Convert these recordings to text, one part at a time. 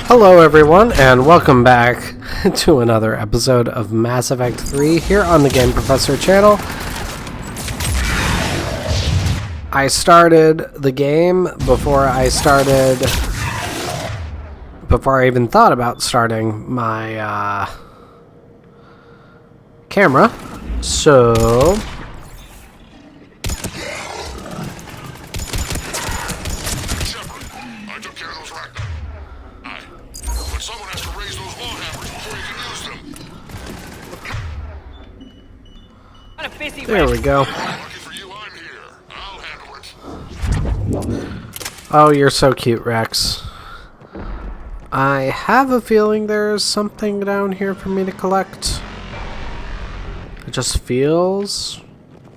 Hello everyone, and welcome back to another episode of Mass Effect 3 here on the Game Professor channel. I started the game before I even thought about starting my camera, so there we go. Oh, you're so cute, Rex. I have a feeling there's something down here for me to collect. It just feels...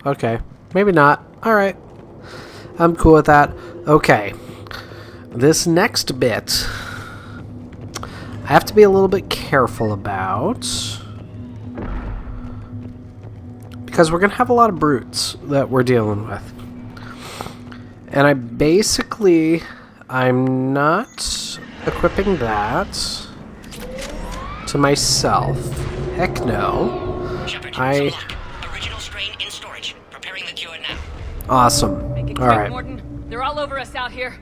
okay. Maybe not. Alright. I'm cool with that. Okay. This next bit, I have to be a little bit careful about, because we're going to have a lot of brutes that we're dealing with. And I'm not equipping that to myself. Heck no. Original strain in storage. Preparing the cure now. Awesome. All right. Mordin. They're all over us out here.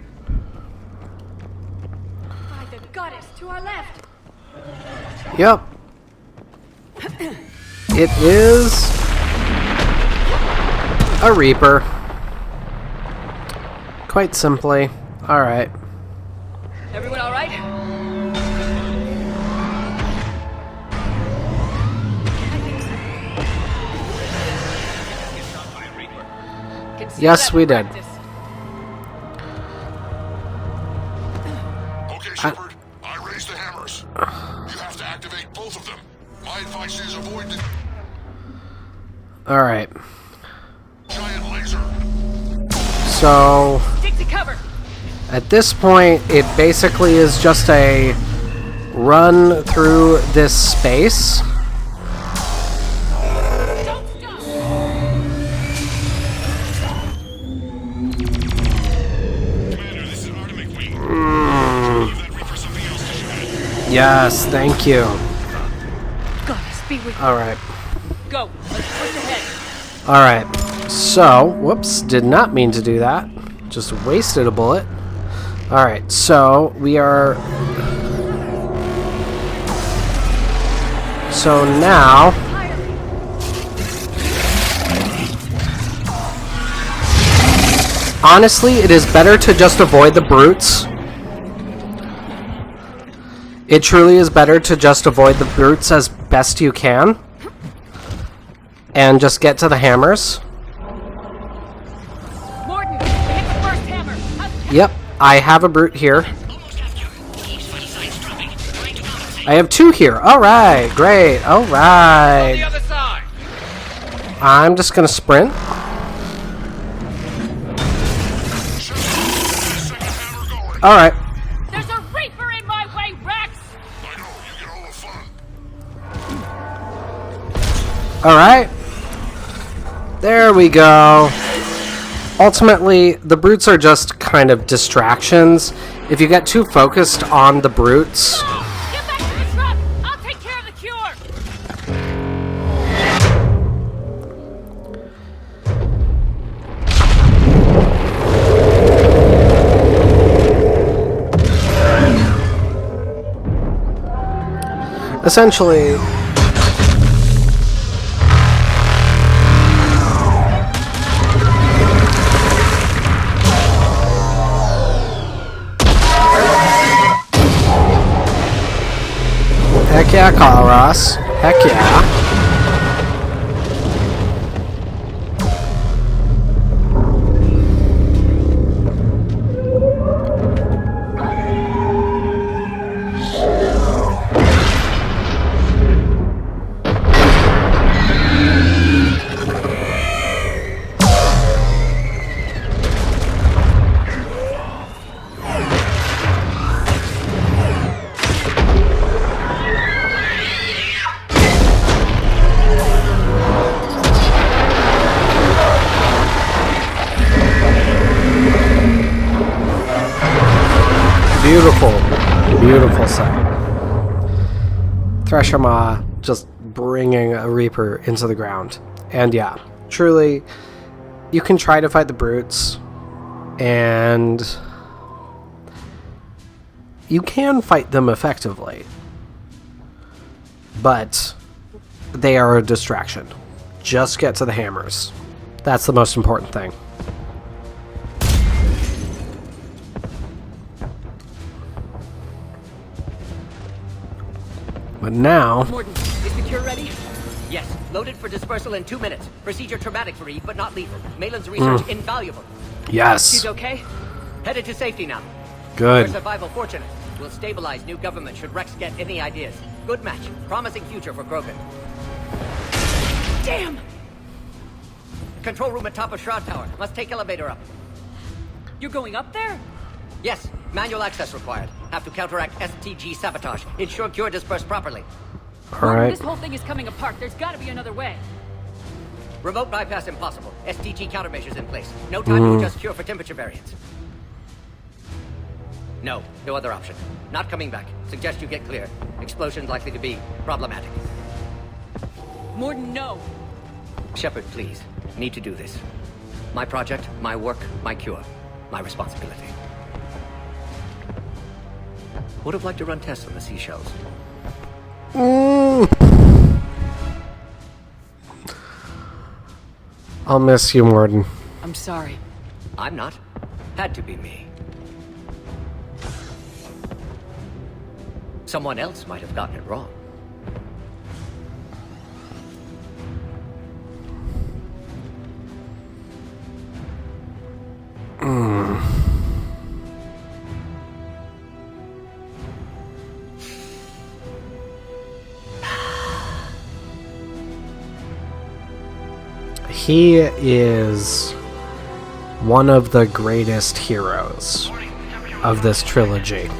By the goddess, to our left. Yep. It is a Reaper. Quite simply. Alright. Everyone alright? Yes, we did. Okay, Shepard. I raised the hammers. You have to activate both of them. My advice is avoid the... Alright. giant laser. So, Stick to cover. at this point, it basically is just a run through this space. Don't stop. Commander, this is Artemis Wing. Leave that Reaper something else to shoot at. Yes, thank you. Goddess, be with you. Alright. Go. Let's push ahead. Alright. So, whoops, did not mean to do that. Just wasted a bullet. Alright, so we are... so now... honestly, it is better to just avoid the brutes. It truly is better to just avoid the brutes as best you can. And just get to the hammers. Mordin, we hit the first hammer. Yep, I have a brute here. Almost after. Keeps funny signs dropping. Trying to compensate. I have two here. Alright, great. On the Alright. other side. I'm just gonna sprint. Second hammer going. Alright. There's a Reaper in my way, Rex. I know, you get all the fun. Alright. There we go. Ultimately, the brutes are just kind of distractions. If you get too focused on the brutes... Get back to the truck. I'll take care of the cure. essentially... heck yeah, Kalros. Heck yeah. beautiful sight. Thresher Maw just bringing a Reaper into the ground. And yeah, truly, you can try to fight the brutes, and you can fight them effectively, but they are a distraction. Just get to the hammers. That's the most important thing. But now... Mordin, is the cure ready? Yes, loaded for dispersal in 2 minutes. Procedure traumatic for Eve, but not lethal. Malin's research invaluable. Yes. She's okay? Headed to safety now. Good. Her survival fortunate. We'll stabilize new government should Rex get any ideas. Good match. Promising future for Krogan. Damn! Control room at top of Shroud Tower. Must take elevator up. You're going up there? Yes, manual access required. Have to counteract STG sabotage. Ensure cure dispersed properly. Alright. This whole thing is coming apart. There's got to be another way. Remote bypass impossible. STG countermeasures in place. No time to adjust cure for temperature variance. No other option. Not coming back. Suggest you get clear. Explosions likely to be problematic. Mordin, no. Shepard, please. Need to do this. My project, my work, my cure. My responsibility. Would have liked to run tests on the seashells. I'll miss you, Mordin. I'm sorry. I'm not. Had to be me. Someone else might have gotten it wrong. He is one of the greatest heroes of this trilogy.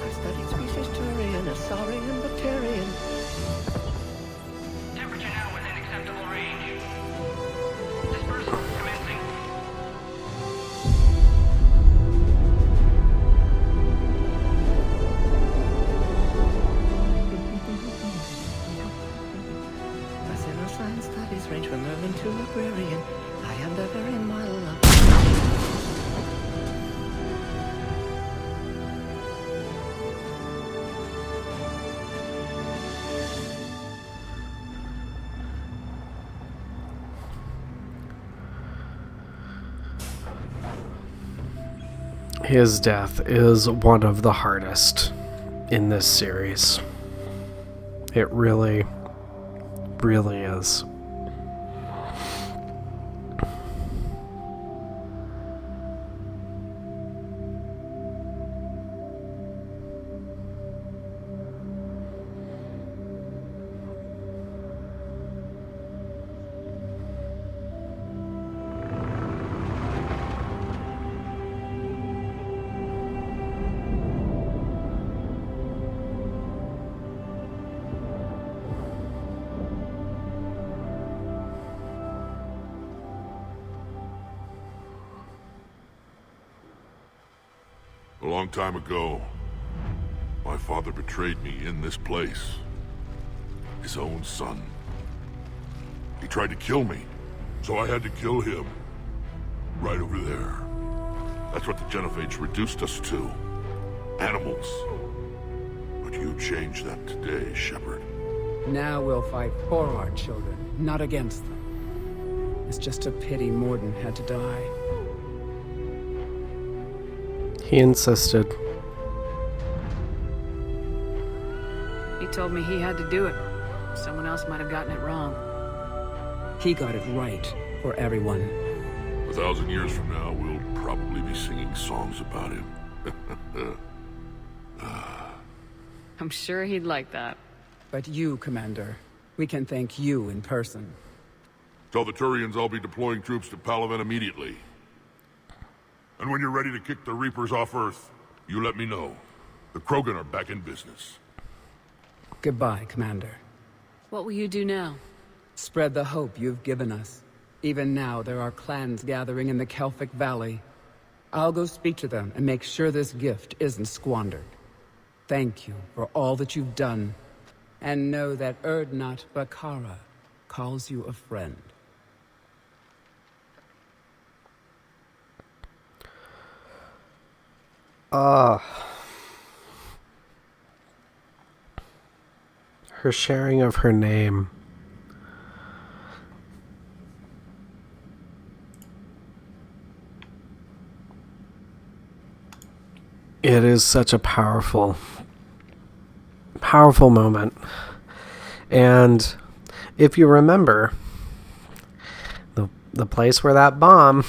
I studied species Turian, Asaurian, Batarian. Temperature now within acceptable range. Dispersal commencing. As in our science studies range from Merlin to librarian, I am the very model of... His death is one of the hardest in this series. It really, really is. A long time ago, my father betrayed me in this place. His own son. He tried to kill me, so I had to kill him. Right over there. That's what the Genophage reduced us to. Animals. But you changed that today, Shepard. Now we'll fight for our children, not against them. It's just a pity Mordin had to die. He insisted. He told me he had to do it. Someone else might have gotten it wrong. He got it right for everyone. 1,000 years from now, we'll probably be singing songs about him. I'm sure he'd like that. But you, Commander, we can thank you in person. Tell the Turians I'll be deploying troops to Palaven immediately. And when you're ready to kick the Reapers off Earth, you let me know. The Krogan are back in business. Goodbye, Commander. What will you do now? Spread the hope you've given us. Even now, there are clans gathering in the Kelphic Valley. I'll go speak to them and make sure this gift isn't squandered. Thank you for all that you've done. And know that Erdnot Bakara calls you a friend. Her sharing of her name. It is such a powerful moment. And if you remember, the place where that bomb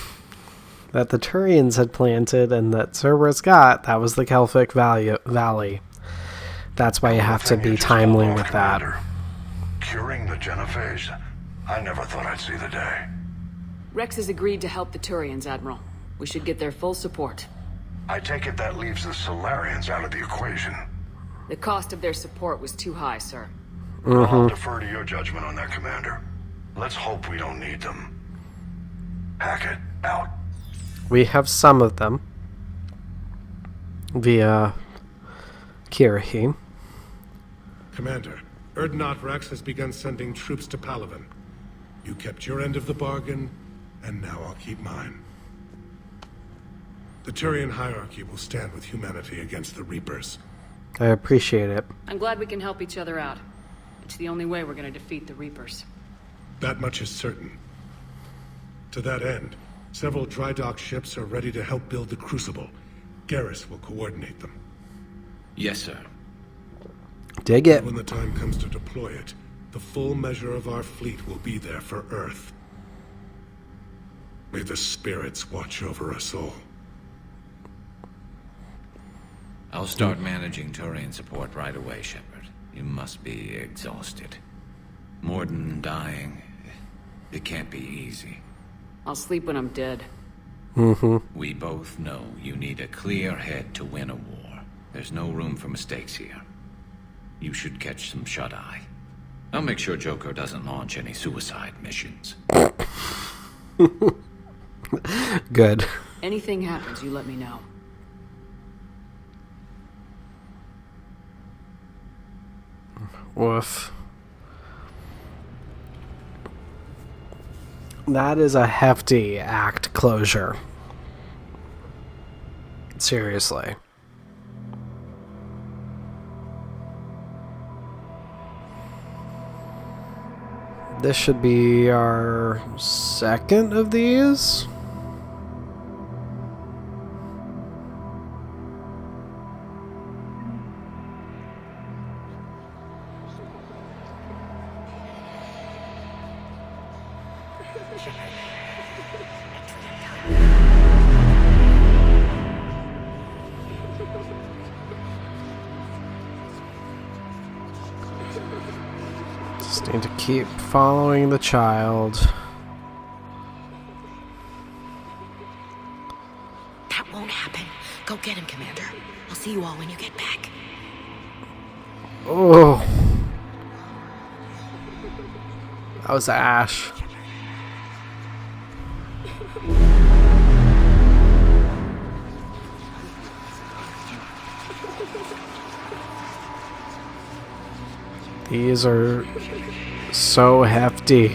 that the Turians had planted and that Cerberus got, that was the Kelphic Valley. That's why you have to be timely with that. Curing the Genophage? I never thought I'd see the day. Rex has agreed to help the Turians, Admiral. We should get their full support. I take it that leaves the Solarians out of the equation. The cost of their support was too high, sir. I'll defer to your judgment on that, Commander. Let's hope we don't need them. Hackett, out. We have some of them via Kirahi. Commander, Erdnot Rex has begun sending troops to Palaven. You kept your end of the bargain, and now I'll keep mine. The Turian hierarchy will stand with humanity against the Reapers. I appreciate it. I'm glad we can help each other out. It's the only way we're going to defeat the Reapers. That much is certain. To that end, several dry dock ships are ready to help build the Crucible. Garrus will coordinate them. Yes, sir. Dig it. When the time comes to deploy it, the full measure of our fleet will be there for Earth. May the spirits watch over us all. I'll start managing Turian support right away, Shepard. You must be exhausted. Mordin dying, it can't be easy. I'll sleep when I'm dead. We both know you need a clear head to win a war. There's no room for mistakes here. You should catch some shut-eye. I'll make sure Joker doesn't launch any suicide missions. Good. Anything happens, you let me know. Woof. That is a hefty act closure. Seriously. This should be our second of these. Just need to keep following the child. That won't happen. Go get him, Commander. I'll see you all when you get back. Oh. That was Ash. These are so hefty.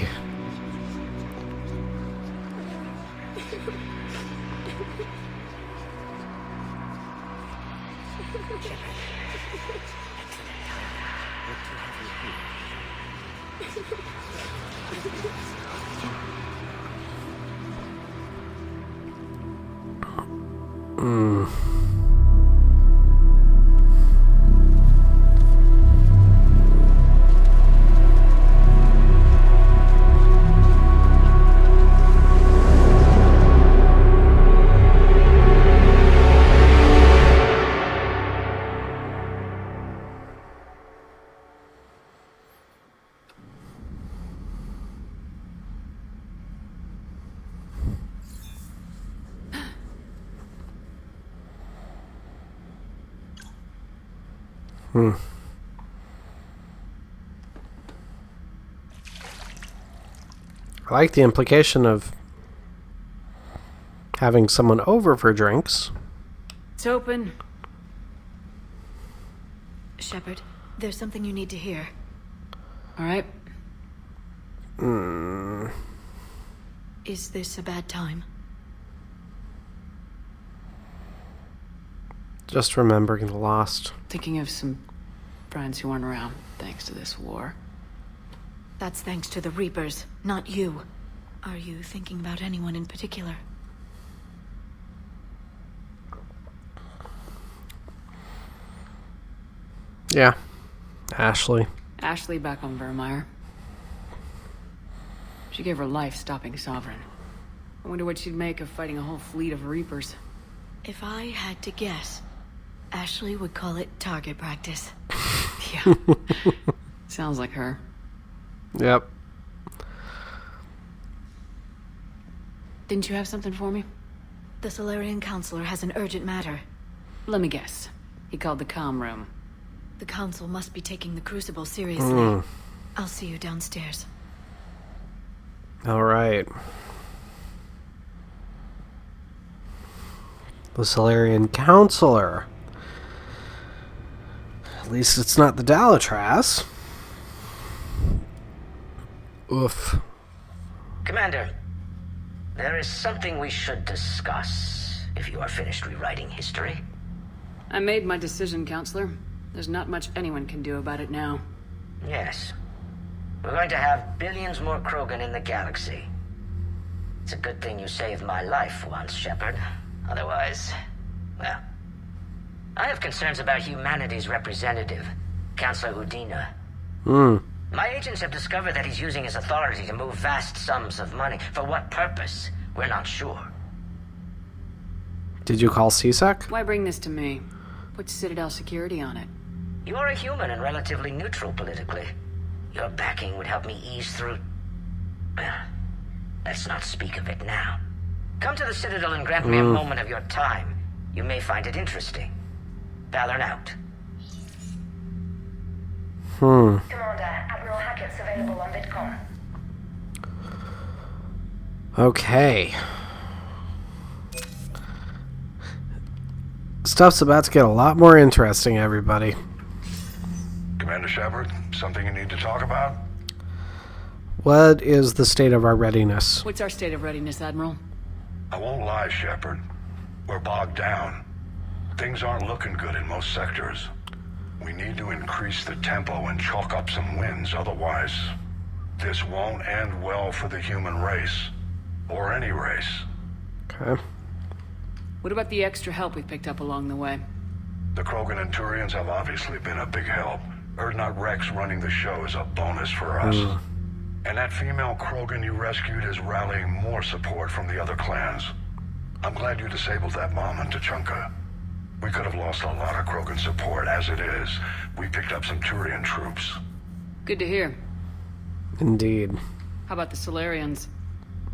I like the implication of having someone over for drinks. It's open. Shepard, there's something you need to hear. All right. Is this a bad time? Just remembering the lost. Thinking of some friends who aren't around thanks to this war. That's thanks to the Reapers, not you. Are you thinking about anyone in particular? Yeah. Ashley. Ashley back on Vermeer. She gave her life stopping Sovereign. I wonder what she'd make of fighting a whole fleet of Reapers. If I had to guess, Ashley would call it target practice. Yeah. Sounds like her. Yep. Didn't you have something for me? The Solarian Counselor has an urgent matter. Let me guess. He called the comm room. The Council must be taking the Crucible seriously. I'll see you downstairs. All right. The Solarian Counselor. At least it's not the Dalatras. Oof. Commander, there is something we should discuss, if you are finished rewriting history. I made my decision, Counselor. There's not much anyone can do about it now. Yes. We're going to have billions more Krogan in the galaxy. It's a good thing you saved my life once, Shepard. Otherwise, well... I have concerns about humanity's representative, Councillor Udina. My agents have discovered that he's using his authority to move vast sums of money. For what purpose? We're not sure. Did you call CSEC? Why bring this to me? Put Citadel security on it. You are a human and relatively neutral politically. Your backing would help me ease through... Well, let's not speak of it now. Come to the Citadel and grant me a moment of your time. You may find it interesting. Valorn out. Commander, Admiral Hackett's available on VidCom. Okay. Stuff's about to get a lot more interesting, everybody. Commander Shepard, something you need to talk about? What is the state of our readiness? What's our state of readiness, Admiral? I won't lie, Shepard. We're bogged down. Things aren't looking good in most sectors. We need to increase the tempo and chalk up some wins, otherwise this won't end well for the human race. Or any race. Okay. What about the extra help we picked up along the way? The Krogan and Turians have obviously been a big help. Erdnot Rex running the show is a bonus for us. And that female Krogan you rescued is rallying more support from the other clans. I'm glad you disabled that bomb in Tuchanka. We could have lost a lot of Krogan support. As it is, we picked up some Turian troops. Good to hear. Indeed. How about the Solarians?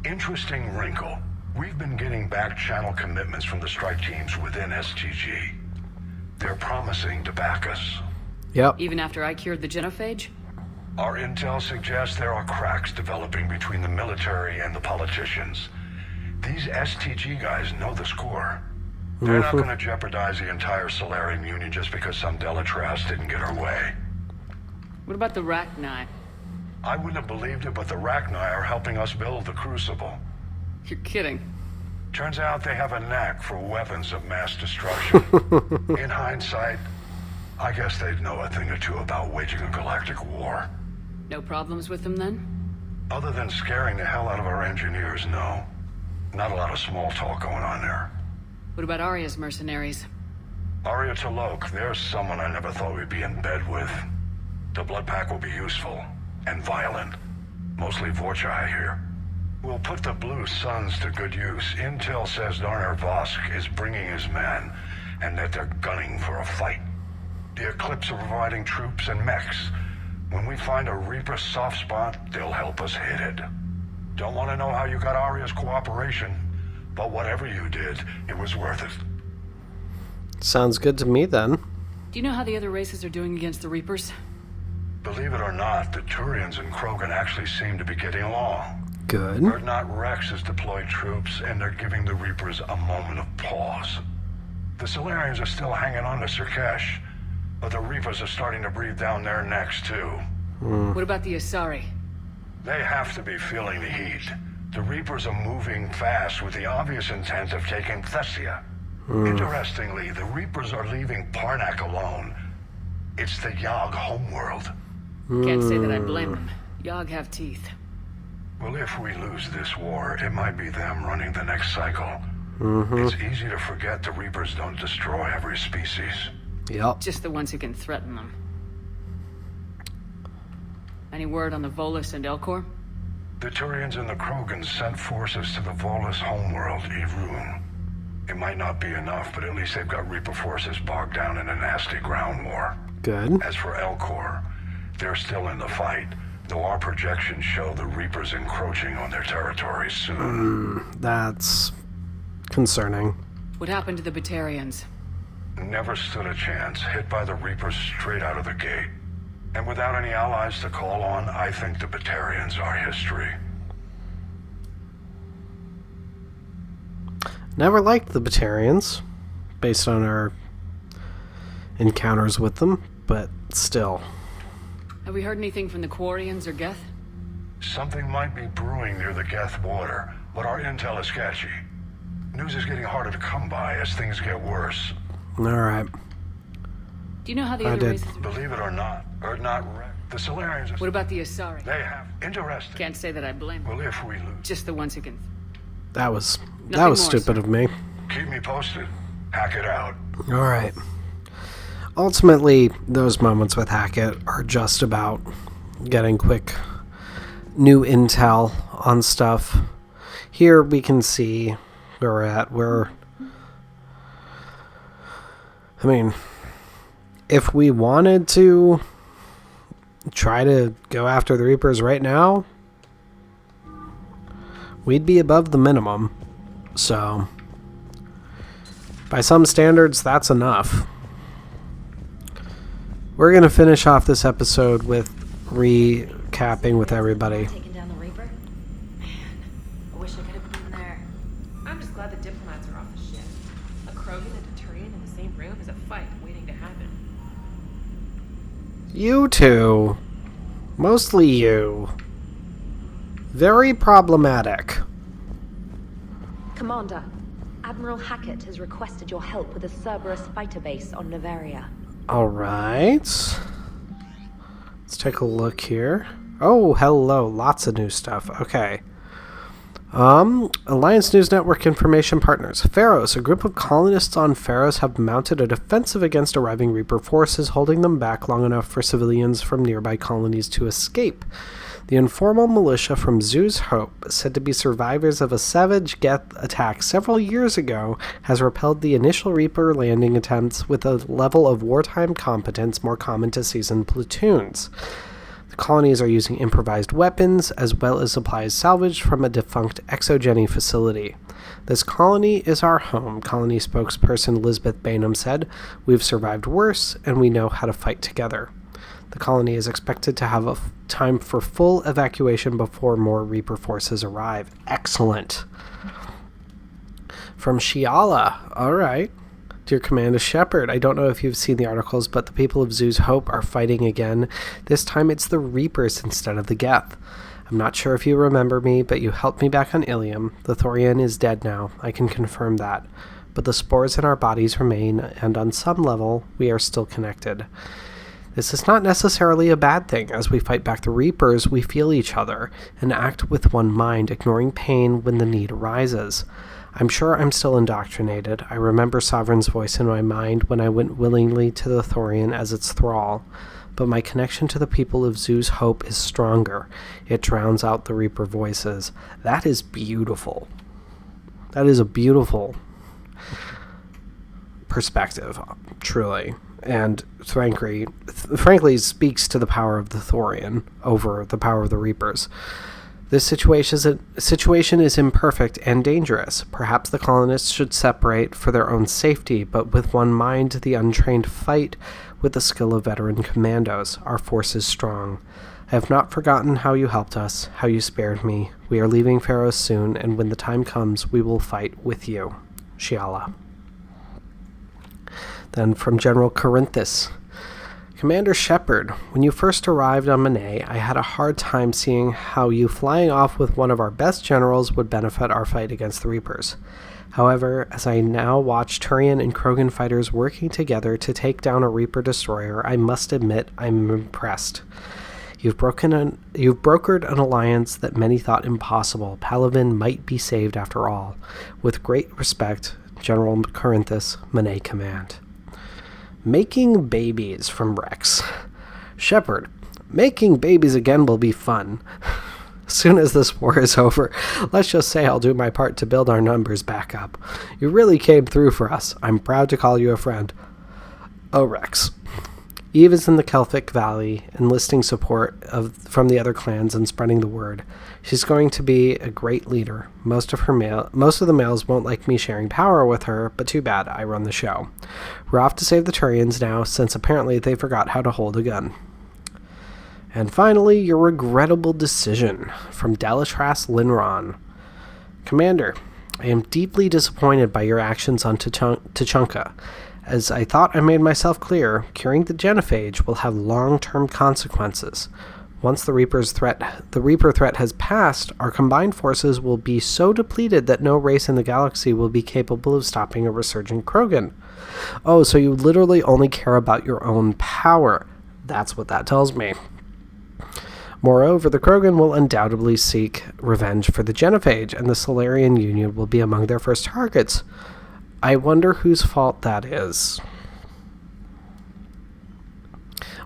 Interesting wrinkle. We've been getting back-channel commitments from the strike teams within STG. They're promising to back us. Yep. Even after I cured the Genophage? Our intel suggests there are cracks developing between the military and the politicians. These STG guys know the score. They're not going to jeopardize the entire Solarian Union just because some Dalatras didn't get her way. What about the Rachni? I wouldn't have believed it, but the Rachni are helping us build the Crucible. You're kidding. Turns out they have a knack for weapons of mass destruction. In hindsight, I guess they'd know a thing or two about waging a galactic war. No problems with them then? Other than scaring the hell out of our engineers, no. Not a lot of small talk going on there. What about Arya's mercenaries? Arya T'Loak, there's someone I never thought we'd be in bed with. The Blood Pack will be useful. And violent. Mostly Vorcha, I hear. We'll put the Blue Suns to good use. Intel says Darner Vosk is bringing his men, and that they're gunning for a fight. The Eclipse are providing troops and mechs. When we find a Reaper soft spot, they'll help us hit it. Don't want to know how you got Arya's cooperation, but whatever you did, it was worth it. Sounds good to me then. Do you know how the other races are doing against the Reapers? Believe it or not, the Turians and Krogan actually seem to be getting along. Good. Urdnot Rex has deployed troops, and they're giving the Reapers a moment of pause. The Solarians are still hanging on to Surkesh, but the Reapers are starting to breathe down their necks, too. What about the Asari? They have to be feeling the heat. The Reapers are moving fast with the obvious intent of taking Thessia. Interestingly, the Reapers are leaving Parnak alone. It's the Yogg homeworld. Can't say that I blame them. Yogg have teeth. Well, if we lose this war, it might be them running the next cycle. It's easy to forget the Reapers don't destroy every species. Yep. Just the ones who can threaten them. Any word on the Volus and Elcor? The Turians and the Krogan sent forces to the Volus homeworld, Irun. It might not be enough, but at least they've got Reaper forces bogged down in a nasty ground war. Good. As for Elcor, they're still in the fight, though our projections show the Reapers encroaching on their territory soon. That's concerning. What happened to the Batarians? Never stood a chance, hit by the Reapers straight out of the gate. And without any allies to call on, I think the Batarians are history. Never liked the Batarians, based on our encounters with them, but still. Have we heard anything from the Quarians or Geth? Something might be brewing near the Geth border, but our intel is sketchy. News is getting harder to come by as things get worse. Alright. Do you know how the I other did. races are... Believe it or not, the Solarians are... What about the Asari? They have... Interesting. Can't say that I blame them. Well, if we lose... Just the ones who can... That was Nothing more, stupid sir. of me. Keep me posted. Hack it out. Alright. Ultimately, those moments with Hackett are just about getting quick new intel on stuff. Here we can see where we're at. I mean, if we wanted to try to go after the Reapers right now, we'd be above the minimum. So, by some standards, that's enough. We're going to finish off this episode with recapping with everybody. Taking down the Reaper? Man, I wish I could have been there. I'm just glad the diplomats are off the ship. A Krogan and a Turian in the same room is a fight waiting to happen. You two. Mostly you. Very problematic. Commander, Admiral Hackett has requested your help with a Cerberus fighter base on Novaria. Alright. Let's take a look here. Oh, hello. Lots of new stuff. Okay. Alliance News Network information partners. Pharos. A group of colonists on Pharos have mounted a defensive against arriving Reaper forces, holding them back long enough for civilians from nearby colonies to escape. The informal militia from Zoo's Hope, said to be survivors of a savage Geth attack several years ago, has repelled the initial Reaper landing attempts with a level of wartime competence more common to seasoned platoons. The colonies are using improvised weapons, as well as supplies salvaged from a defunct exogeny facility. This colony is our home, colony spokesperson Elizabeth Bainham said. We've survived worse, and we know how to fight together. The colony is expected to have time for full evacuation before more Reaper forces arrive. Excellent. From Shiala. Alright. Dear Commander Shepard, I don't know if you've seen the articles, but the people of Zoo's Hope are fighting again. This time it's the Reapers instead of the Geth. I'm not sure if you remember me, but you helped me back on Ilium. The Thorian is dead now. I can confirm that. But the spores in our bodies remain, and on some level, we are still connected. This is not necessarily a bad thing. As we fight back the Reapers, we feel each other and act with one mind, ignoring pain when the need arises. I'm sure I'm still indoctrinated. I remember Sovereign's voice in my mind when I went willingly to the Thorian as its thrall. But my connection to the people of Zoo's Hope is stronger. It drowns out the Reaper voices. That is beautiful. That is a beautiful perspective, truly. And frankly speaks to the power of the Thorian over the power of the Reapers. This situation is imperfect and dangerous. Perhaps the colonists should separate for their own safety, but with one mind, the untrained fight with the skill of veteran commandos. Our force is strong. I have not forgotten how you helped us, how you spared me. We are leaving Pharaoh soon, and when the time comes, we will fight with you. Shiala. Then from General Corinthus. Commander Shepard, when you first arrived on Manet, I had a hard time seeing how you flying off with one of our best generals would benefit our fight against the Reapers. However, as I now watch Turian and Krogan fighters working together to take down a Reaper destroyer, I must admit I'm impressed. You've brokered an alliance that many thought impossible. Palavin might be saved after all. With great respect, General Corinthus, Manet Command. Making babies from Rex. Shepard, making babies again will be fun. As soon as this war is over, let's just say I'll do my part to build our numbers back up. You really came through for us. I'm proud to call you a friend. Oh, Rex. Eve is in the Kelphic Valley, enlisting support from the other clans and spreading the word. She's going to be a great leader. Most of the males won't like me sharing power with her, but too bad, I run the show. We're off to save the Turians now, since apparently they forgot how to hold a gun. And finally, your regrettable decision from Delatras Linron. Commander, I am deeply disappointed by your actions on Tuchanka. As I thought I made myself clear, curing the Genophage will have long-term consequences. Once the Reaper threat has passed, our combined forces will be so depleted that no race in the galaxy will be capable of stopping a resurgent Krogan. Oh, so you literally only care about your own power. That's what that tells me. Moreover, the Krogan will undoubtedly seek revenge for the Genophage, and the Solarian Union will be among their first targets. I wonder whose fault that is.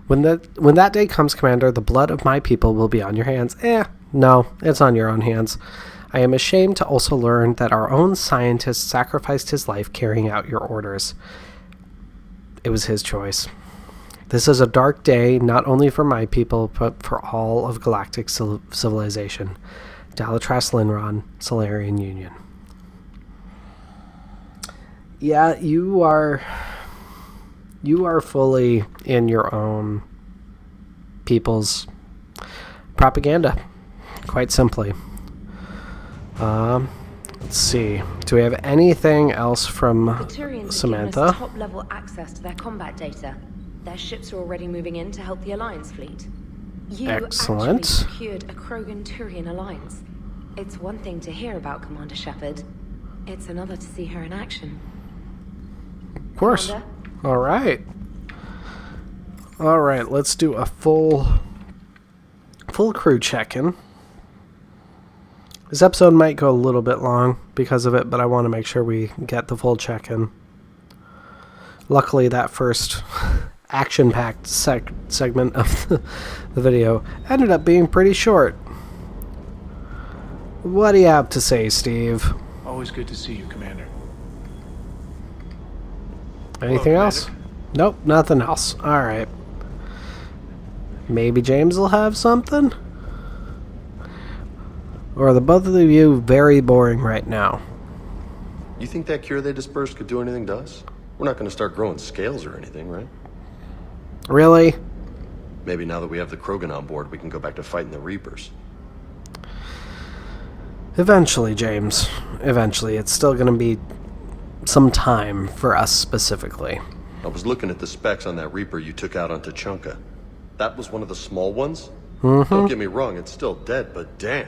When that day comes, Commander, the blood of my people will be on your hands. No, it's on your own hands. I am ashamed to also learn that our own scientist sacrificed his life carrying out your orders. It was his choice. This is a dark day, not only for my people, but for all of galactic civilization. Delatras Linron, Solarian Union. Yeah, you are fully in your own people's propaganda, quite simply. Let's see. Do we have anything else from Samantha? Us top-level access to their combat data. Their ships are already moving in to help the Alliance fleet. You Excellent. actually secured a Krogan-Turian alliance. It's one thing to hear about Commander Shepard. It's another to see her in action. Of course. All right, let's do a full crew check-in. This episode might go a little bit long because of it, but I want to make sure we get the full check-in. Luckily, that first action-packed segment of the video ended up being pretty short. What do you have to say, Steve? Always good to see you, Commander. Anything else? Nope, nothing else. Alright. Maybe James will have something? Or are the both of you very boring right now? You think that cure they dispersed could do anything to us? We're not going to start growing scales or anything, right? Really? Maybe now that we have the Krogan on board, we can go back to fighting the Reapers. Eventually, James. Eventually. It's still going to be some time for us specifically. I was looking at the specs on that Reaper you took out on Tuchanka. That was one of the small ones? Mm-hmm. Don't get me wrong, it's still dead, but damn.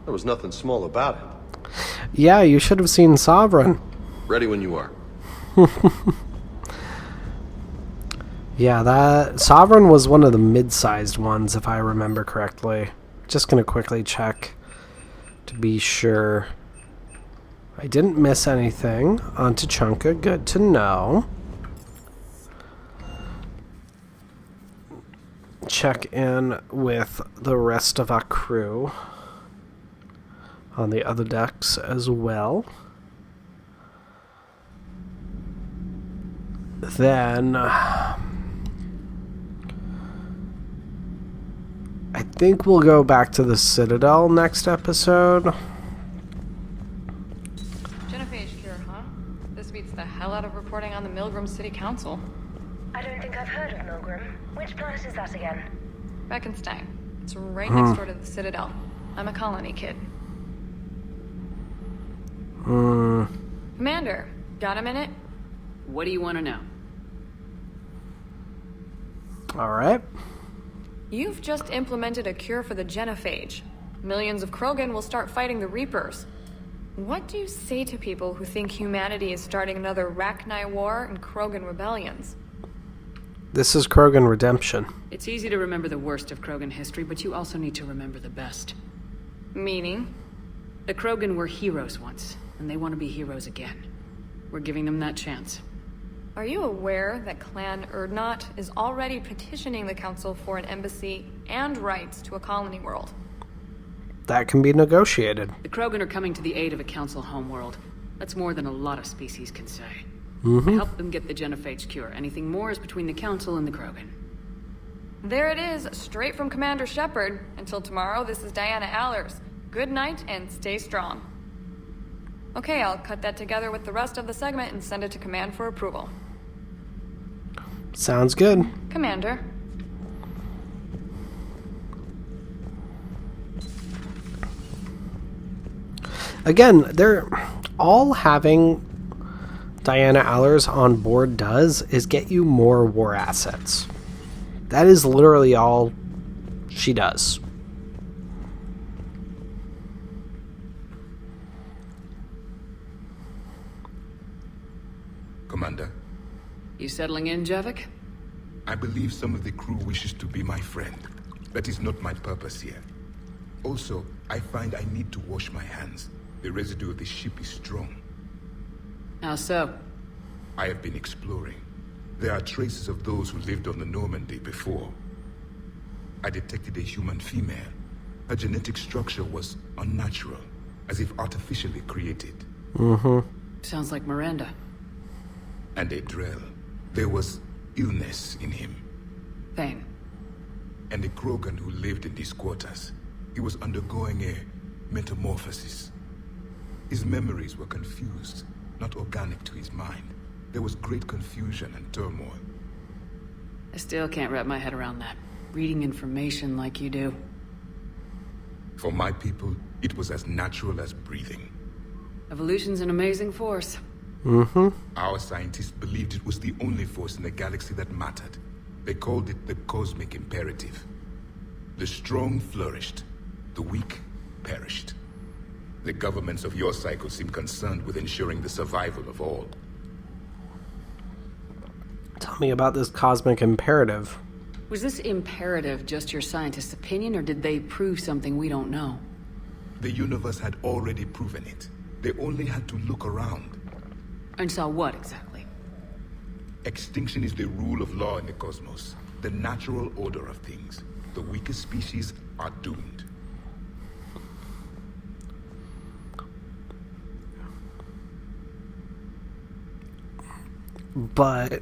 There was nothing small about it. Yeah, you should have seen Sovereign. Ready when you are. Yeah, that Sovereign was one of the mid-sized ones, if I remember correctly. Just gonna quickly check to be sure I didn't miss anything on Tuchanka. Good to know. Check in with the rest of our crew on the other decks as well. Then I think we'll go back to the Citadel next episode. Genophage cure, huh? This beats the hell out of reporting on the Milgram City Council. I don't think I've heard of Milgram. Which planet is that again? Beckenstein. It's right next door to the Citadel. I'm a colony kid. Commander, got a minute? What do you want to know? Alright. You've just implemented a cure for the Genophage. Millions of Krogan will start fighting the Reapers. What do you say to people who think humanity is starting another Rachni War and Krogan rebellions? This is Krogan redemption. It's easy to remember the worst of Krogan history, but you also need to remember the best. Meaning? The Krogan were heroes once, and they want to be heroes again. We're giving them that chance. Are you aware that Clan Urdnot is already petitioning the Council for an embassy and rights to a colony world? That can be negotiated. The Krogan are coming to the aid of a Council homeworld. That's more than a lot of species can say. Mm-hmm. I helped them get the Genophage cure. Anything more is between the Council and the Krogan. There it is, straight from Commander Shepard. Until tomorrow, this is Diana Allers. Good night and stay strong. Okay, I'll cut that together with the rest of the segment and send it to Command for approval. Sounds good. Commander. Again, they're all having Diana Allers on board does is get you more war assets. That is literally all she does. Commander. You settling in, Javik? I believe some of the crew wishes to be my friend. That is not my purpose here. Also, I find I need to wash my hands. The residue of the ship is strong. How so? I have been exploring. There are traces of those who lived on the Normandy before. I detected a human female. Her genetic structure was unnatural, as if artificially created. Mm-hmm. Sounds like Miranda. And a Drell. There was illness in him. Thane. And a Krogan who lived in these quarters. He was undergoing a metamorphosis. His memories were confused, not organic to his mind. There was great confusion and turmoil. I still can't wrap my head around that. Reading information like you do. For my people, it was as natural as breathing. Evolution's an amazing force. Mm-hmm. Our scientists believed it was the only force in the galaxy that mattered. They called it the cosmic imperative. The strong flourished, the weak perished. The governments of your cycle seem concerned with ensuring the survival of all. Tell me about this cosmic imperative. Was this imperative just your scientist's opinion, or did they prove something we don't know? The universe had already proven it. They only had to look around. And saw what, exactly? Extinction is the rule of law in the cosmos. The natural order of things. The weakest species are doomed. But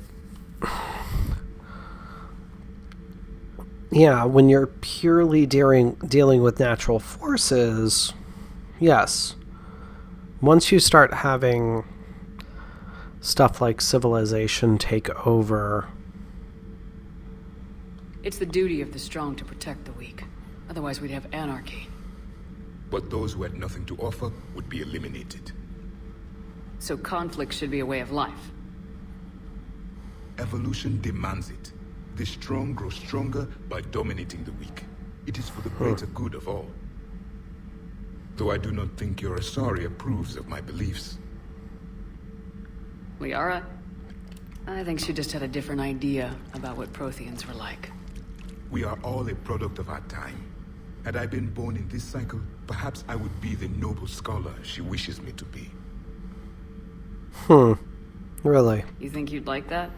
yeah, when you're purely dealing with natural forces, yes. Once you start having stuff like civilization take over, it's the duty of the strong to protect the weak. Otherwise we'd have anarchy. But those who had nothing to offer would be eliminated. So conflict should be a way of life. Evolution demands it. The strong grow stronger by dominating the weak. It is for the greater good of all. Though I do not think your Asari approves of my beliefs. Liara? I think she just had a different idea about what Protheans were like. We are all a product of our time. Had I been born in this cycle, perhaps I would be the noble scholar she wishes me to be. Really? You think you'd like that?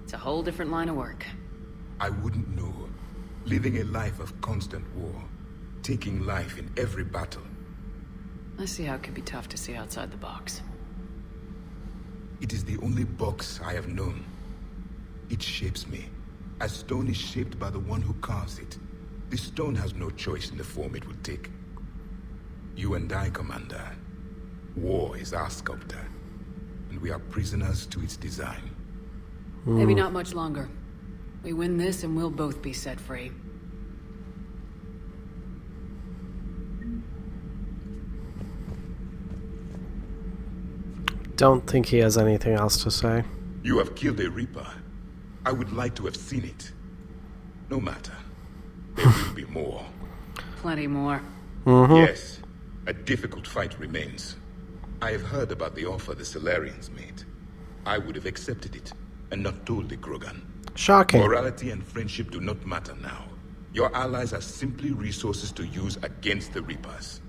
It's a whole different line of work. I wouldn't know. Living a life of constant war. Taking life in every battle. I see how it can be tough to see outside the box. It is the only box I have known. It shapes me, as stone is shaped by the one who carves it. The stone has no choice in the form it will take. You and I, Commander. War is our sculptor, and we are prisoners to its design. Maybe not much longer. We win this and we'll both be set free. Don't think he has anything else to say. You have killed a Reaper. I would like to have seen it. No matter. There will be more. Plenty more. Yes. A difficult fight remains. I have heard about the offer the Solarians made. I would have accepted it, and not told the Krogan. Shocking. Morality and friendship do not matter now. Your allies are simply resources to use against the Reapers.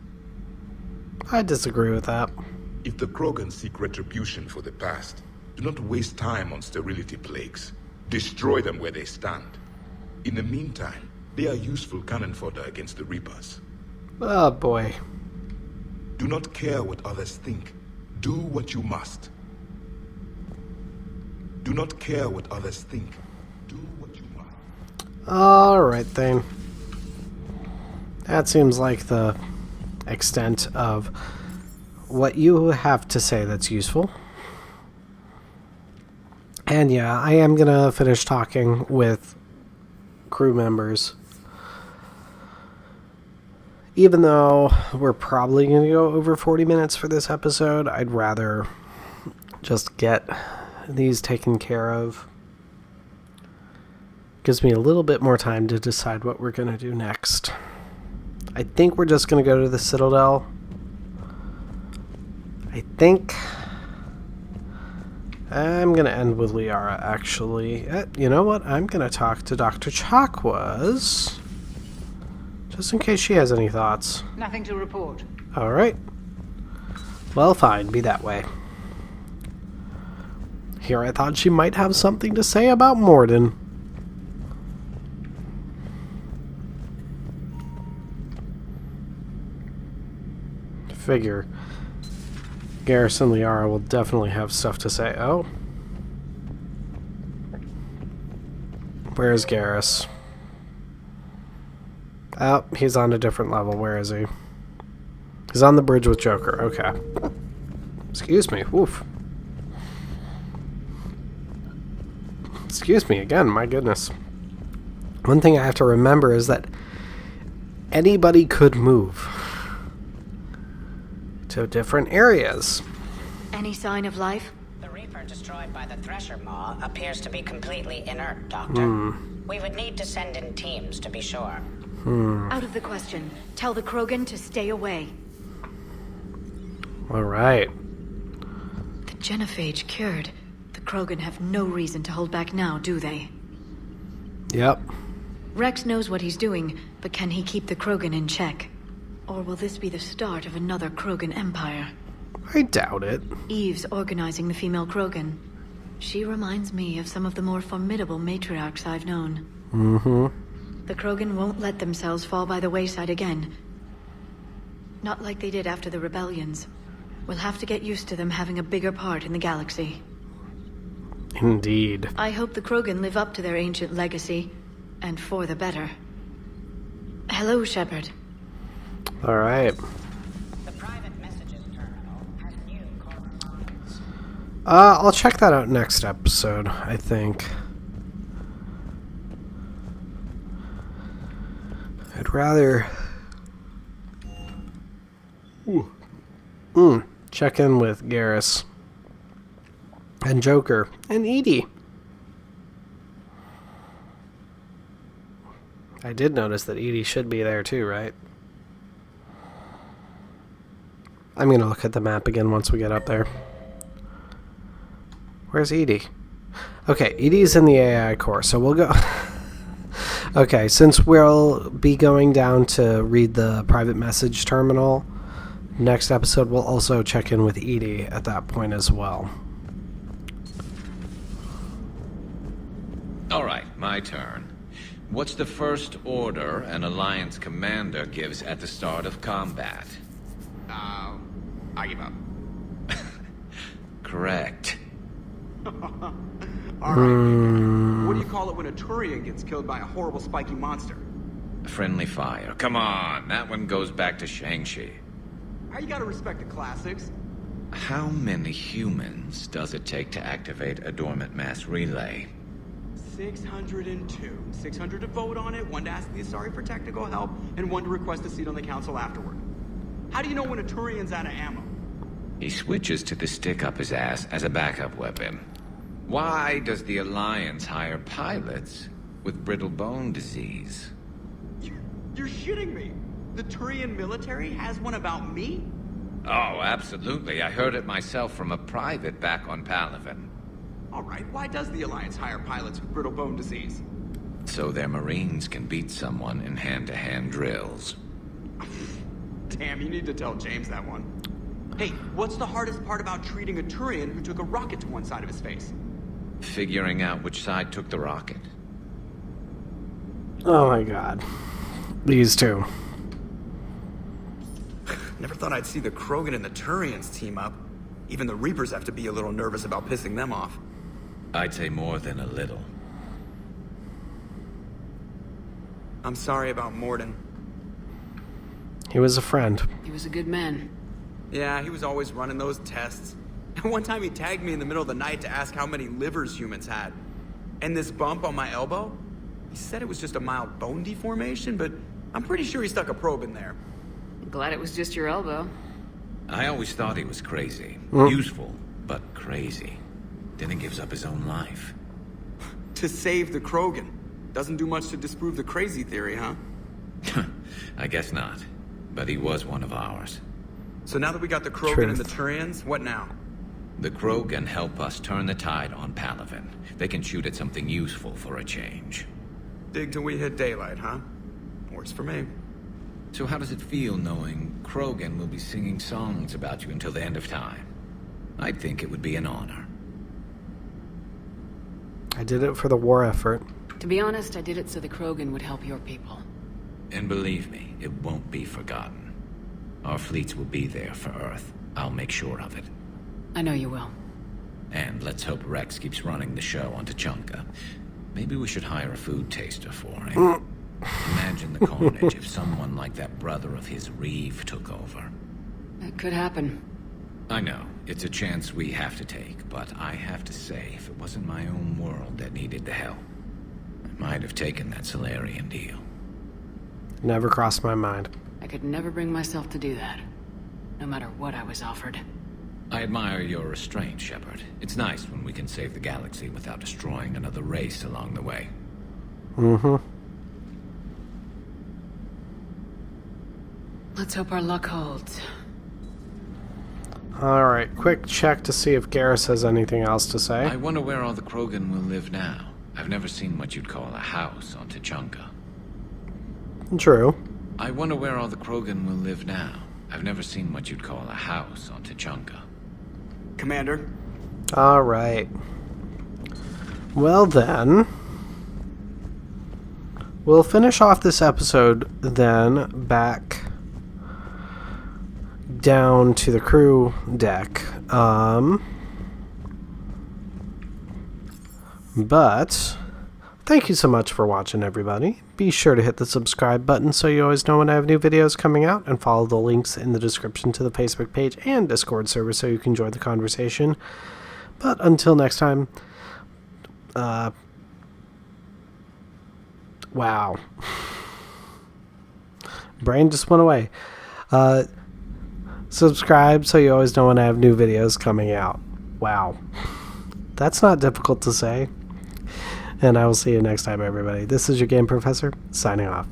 I disagree with that. If the Krogan seek retribution for the past, do not waste time on sterility plagues. Destroy them where they stand. In the meantime, they are useful cannon fodder against the Reapers. Oh boy. Do not care what others think. Do what you must. Do not care what others think. Do what you must. Alright then. That seems like the extent of what you have to say that's useful. And yeah, I am gonna finish talking with crew members. Even though we're probably going to go over 40 minutes for this episode, I'd rather just get these taken care of. Gives me a little bit more time to decide what we're going to do next. I think we're just going to go to the Citadel. I think I'm going to end with Liara, actually. You know what? I'm going to talk to Dr. Chakwas. Just in case she has any thoughts. Nothing to report. Alright. Well, fine. Be that way. Here I thought she might have something to say about Mordin. Figure. Garrus and Liara will definitely have stuff to say. Oh. Where's Garrus? Oh, he's on a different level. Where is he? He's on the bridge with Joker. Okay. Excuse me. Oof. Excuse me again. My goodness. One thing I have to remember is that anybody could move to different areas. Any sign of life? The Reaper destroyed by the Thresher Maw appears to be completely inert, Doctor. We would need to send in teams to be sure. Out of the question. Tell the Krogan to stay away. Alright. The Genophage cured. The Krogan have no reason to hold back now, do they? Yep. Rex knows what he's doing, but can he keep the Krogan in check? Or will this be the start of another Krogan empire? I doubt it. Eve's organizing the female Krogan. She reminds me of some of the more formidable matriarchs I've known. The Krogan won't let themselves fall by the wayside again. Not like they did after the rebellions. We'll have to get used to them having a bigger part in the galaxy. Indeed. I hope the Krogan live up to their ancient legacy, and for the better. Hello, Shepard. Alright. The private messages terminal has new correspondence. I'll check that out next episode, I think. I'd rather check in with Garrus and Joker and Edie. I did notice that Edie should be there too, right? I'm gonna look at the map again once we get up there. Where's Edie? Okay, Edie's in the AI core, so we'll go... Okay, since we'll be going down to read the private message terminal, next episode we'll also check in with Edie at that point as well. Alright, my turn. What's the first order an Alliance commander gives at the start of combat? I give up. Correct. Alright. What do you call it when a Turian gets killed by a horrible spiky monster? Friendly fire. Come on, that one goes back to Shang-Chi. You gotta respect the classics. How many humans does it take to activate a dormant mass relay? 602. 600 to vote on it, 1 to ask the Asari for technical help, and 1 to request a seat on the council afterward. How do you know when a Turian's out of ammo? He switches to the stick up his ass as a backup weapon. Why does the Alliance hire pilots with brittle bone disease? You're shitting me! The Turian military has one about me? Oh, absolutely. I heard it myself from a private back on Palaven. Alright, why does the Alliance hire pilots with brittle bone disease? So their Marines can beat someone in hand-to-hand drills. Damn, you need to tell James that one. Hey, what's the hardest part about treating a Turian who took a rocket to one side of his face? Figuring out which side took the rocket. Oh my god. These two. Never thought I'd see the Krogan and the Turians team up. Even the Reapers have to be a little nervous about pissing them off. I'd say more than a little. I'm sorry about Mordin. He was a friend. He was a good man. Yeah, he was always running those tests. And one time he tagged me in the middle of the night to ask how many livers humans had. And this bump on my elbow? He said it was just a mild bone deformation, but I'm pretty sure he stuck a probe in there. Glad it was just your elbow. I always thought he was crazy. Useful, but crazy. Then he gives up his own life. To save the Krogan. Doesn't do much to disprove the crazy theory, huh? I guess not. But he was one of ours. So now that we got the Krogan and the Turians, what now? The Krogan help us turn the tide on Palaven. They can shoot at something useful for a change. Dig till we hit daylight, huh? Works for me. So how does it feel knowing Krogan will be singing songs about you until the end of time? I'd think it would be an honor. I did it for the war effort. To be honest, I did it so the Krogan would help your people. And believe me, it won't be forgotten. Our fleets will be there for Earth. I'll make sure of it. I know you will. And let's hope Rex keeps running the show on Tuchanka. Maybe we should hire a food taster for him. Imagine the carnage if someone like that brother of his, Reeve, took over. It could happen. I know, it's a chance we have to take, but I have to say, if it wasn't my own world that needed the help, I might have taken that Solarian deal. Never crossed my mind. I could never bring myself to do that, no matter what I was offered. I admire your restraint, Shepard. It's nice when we can save the galaxy without destroying another race along the way. Mm-hmm. Let's hope our luck holds. Alright, quick check to see if Garrus has anything else to say. I wonder where all the Krogan will live now. I've never seen what you'd call a house on Tuchanka. True. I wonder where all the Krogan will live now. I've never seen what you'd call a house on Tuchanka. Commander? Alright. Well then, we'll finish off this episode then back down to the crew deck. But thank you so much for watching, everybody. Be sure to hit the subscribe button so you always know when I have new videos coming out, and follow the links in the description to the Facebook page and Discord server so you can join the conversation. But until next time, wow. Brain just went away. Subscribe so you always know when I have new videos coming out. Wow. That's not difficult to say. And I will see you next time, everybody. This is your Game Professor, signing off.